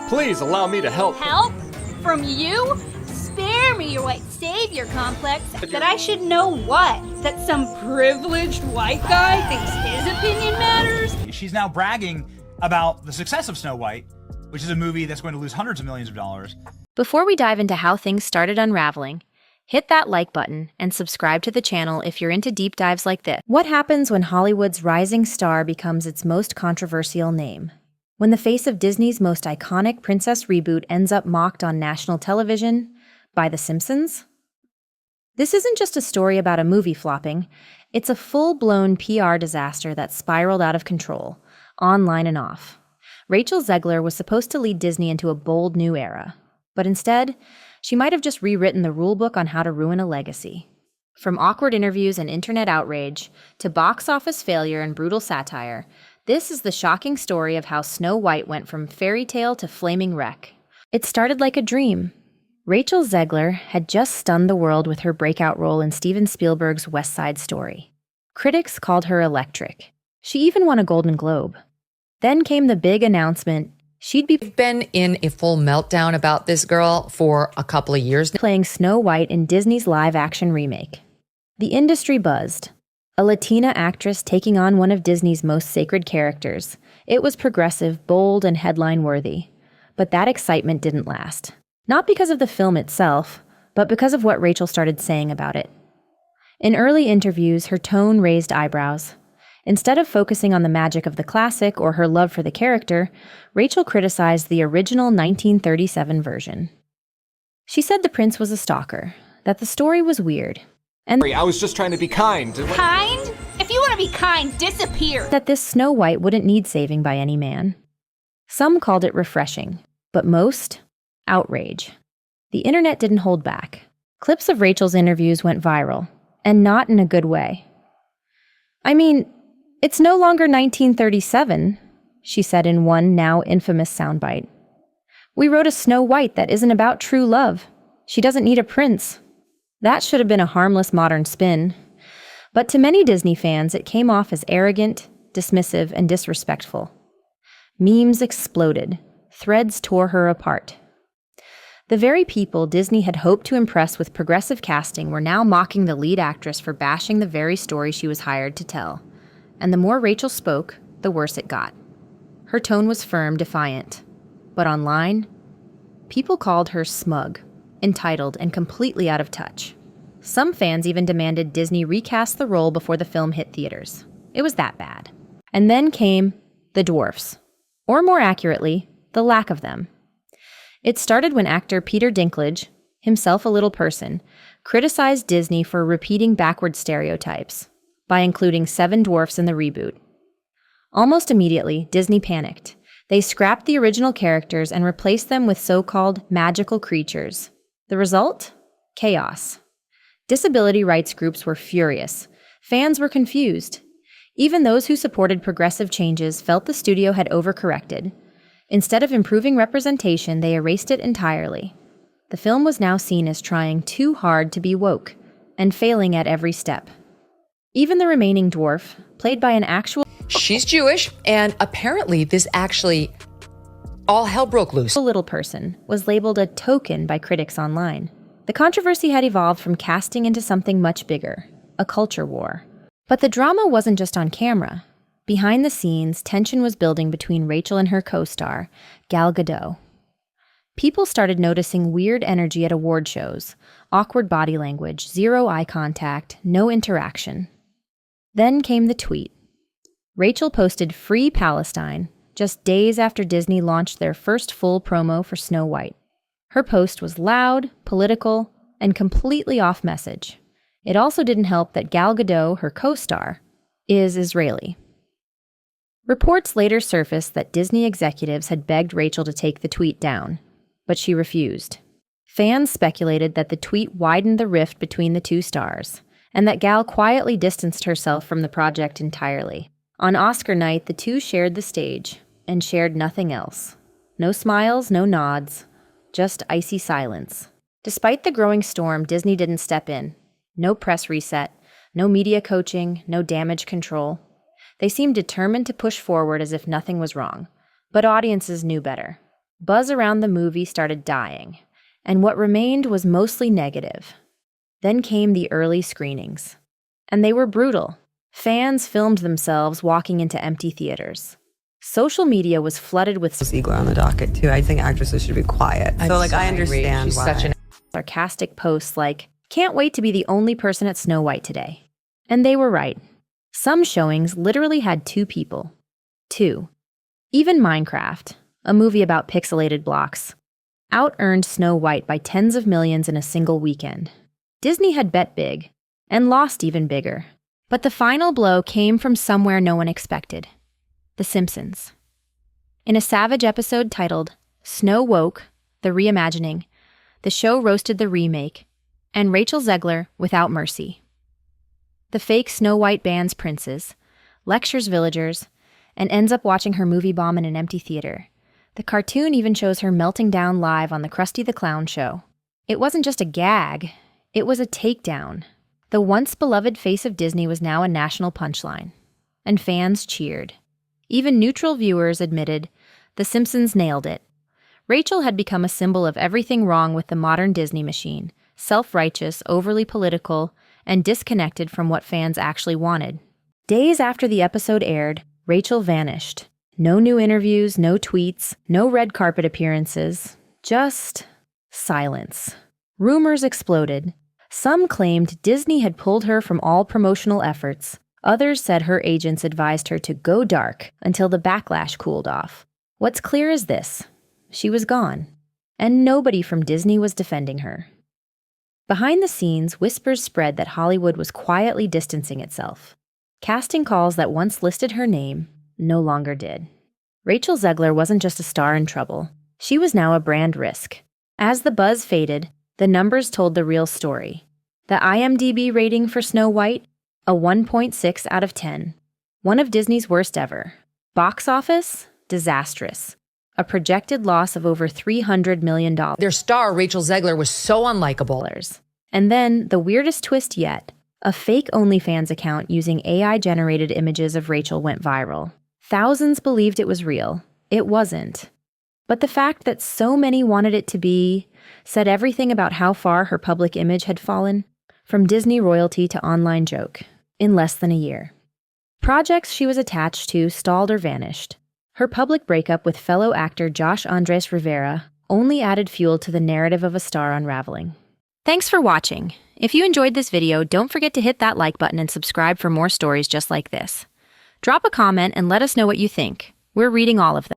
Please allow me to help. Help? From you? Spare me your white savior complex. That I should know what? That some privileged white guy thinks his opinion matters? She's now bragging about the success of SnowWhite, which is a movie that's going to lose hundreds of millions of dollars. Before we dive into how things started unraveling, hit that like button and subscribe to the channel if you're into deep dives like this. What happens when Hollywood's rising star becomes its most controversial name? When the face of Disney's most iconic princess reboot ends up mocked on national television by The Simpsons? This isn't just a story about a movie flopping, it's a full-blown PR disaster that spiraled out of control, online and off. RachelZegler was supposed to lead Disney into a bold new era, but instead, she might have just rewritten the rulebook on how to ruin a legacy. From awkward interviews and internet outrage, to box office failure and brutal satire, this is the shocking story of how SnowWhite went from fairy tale to flaming wreck. It started like a dream. RachelZegler had just stunned the world with her breakout role in Steven Spielberg's West Side Story. Critics called her electric. She even won a Golden Globe. Then came the big announcement she'd be been in a full meltdown about this girl for a couple of years now. Playing SnowWhite in Disney's live-action remake. The industry buzzed. A Latina actress taking on one of Disney's most sacred characters. It was progressive, bold, and headline-worthy. But that excitement didn't last. Not because of the film itself, but because of what Rachel started saying about it. In early interviews, her tone raised eyebrows. Instead of focusing on the magic of the classic or her love for the character, Rachel criticized the original 1937 version. She said the prince was a stalker, that the story was weird, and I was just trying to be kind. Kind? If you want to be kind, disappear. that this SnowWhite wouldn't need saving by any man. Some called it refreshing, but most, outrage. The internet didn't hold back. Clips of Rachel's interviews went viral, and not in a good way. I mean, it's no longer 1937, she said in one now infamous soundbite. We wrote a SnowWhite that isn't about true love. She doesn't need a prince. That should have been a harmless modern spin. But to many Disney fans, it came off as arrogant, dismissive, and disrespectful. Memes exploded. Threads tore her apart. The very people Disney had hoped to impress with progressive casting were now mocking the lead actress for bashing the very story she was hired to tell. And the more Rachel spoke, the worse it got. Her tone was firm, defiant. But online, people called her smug, entitled, and completely out of touch. Some fans even demanded Disney recast the role before the film hit theaters. It was that bad. And then came the dwarfs. Or more accurately, the lack of them. It started when actor Peter Dinklage, himself a little person, criticized Disney for repeating backward stereotypes by including 7 dwarfs in the reboot. Almost immediately, Disney panicked. They scrapped the original characters and replaced them with so-called magical creatures. The result? Chaos. Disability rights groups were furious. Fans were confused. Even those who supported progressive changes felt the studio had overcorrected. Instead of improving representation, they erased it entirely. The film was now seen as trying too hard to be woke, and failing at every step. Even the remaining dwarf, played by an actual She's Jewish, and apparently this actually all hell broke loose. little person, was labeled a token by critics online. The controversy had evolved from casting into something much bigger, a culture war. But the drama wasn't just on camera. Behind the scenes, tension was building between Rachel and her co-star, Gal Gadot. People started noticing weird energy at award shows, awkward body language, zero eye contact, no interaction. Then came the tweet. Rachel posted "Free Palestine" just days after Disney launched their first full promo for SnowWhite. Her post was loud, political, and completely off message. It also didn't help that Gal Gadot, her co-star, is Israeli. Reports later surfaced that Disney executives had begged Rachel to take the tweet down, but she refused. Fans speculated that the tweet widened the rift between the two stars, and that Gal quietly distanced herself from the project entirely. On Oscar night, the two shared the stage, and shared nothing else. No smiles, no nods, just icy silence. Despite the growing storm, Disney didn't step in. No press reset, no media coaching, no damage control. They seemed determined to push forward as if nothing was wrong. But audiences knew better. Buzz around the movie started dying, and what remained was mostly negative. Then came the early screenings, and they were brutal. Fans filmed themselves walking into empty theaters. Social media was flooded with Zegler on the docket too. I think actresses should be quiet. I understand She's why. such an sarcastic posts like, "Can't wait to be the only person at SnowWhite today." And they were right. Some showings literally had 2 people. 2. Even Minecraft, a movie about pixelated blocks, out-earned SnowWhite by tens of millions in a single weekend. Disney had bet big, and lost even bigger. But the final blow came from somewhere no one expected. The Simpsons. In a savage episode titled Snow Woke, the Reimagining, the show roasted the remake, and RachelZegler without mercy. The fake SnowWhite bans princes, lectures villagers, and ends up watching her movie bomb in an empty theater. The cartoon even shows her melting down live on the Krusty the Clown show. It wasn't just a gag, it was a takedown. The once beloved face of Disney was now a national punchline, and fans cheered. Even neutral viewers admitted, The Simpsons nailed it. Rachel had become a symbol of everything wrong with the modern Disney machine, self-righteous, overly political, and disconnected from what fans actually wanted. Days after the episode aired, Rachel vanished. No new interviews, no tweets, no red carpet appearances, just silence. Rumors exploded. Some claimed Disney had pulled her from all promotional efforts. Others said her agents advised her to go dark until the backlash cooled off. What's clear is this: she was gone, and nobody from Disney was defending her. Behind the scenes, whispers spread that Hollywood was quietly distancing itself. Casting calls that once listed her name no longer did. RachelZegler wasn't just a star in trouble. She was now a brand risk. As the buzz faded, the numbers told the real story. The IMDb rating for SnowWhite, a 1.6 out of 10. One of Disney's worst ever. Box office, disastrous. A projected loss of over $300 million. Their star, RachelZegler, was so unlikable. And then, the weirdest twist yet, a fake OnlyFans account using AI-generated images of Rachel went viral. Thousands believed it was real. It wasn't. But the fact that so many wanted it to be said everything about how far her public image had fallen, from Disney royalty to online joke, in less than a year. Projects she was attached to stalled or vanished. Her public breakup with fellow actor Josh Andres Rivera only added fuel to the narrative of a star unraveling. Thanks for watching. If you enjoyed this video, don't forget to hit that like button and subscribe for more stories just like this. Drop a comment and let us know what you think. We're reading all of them.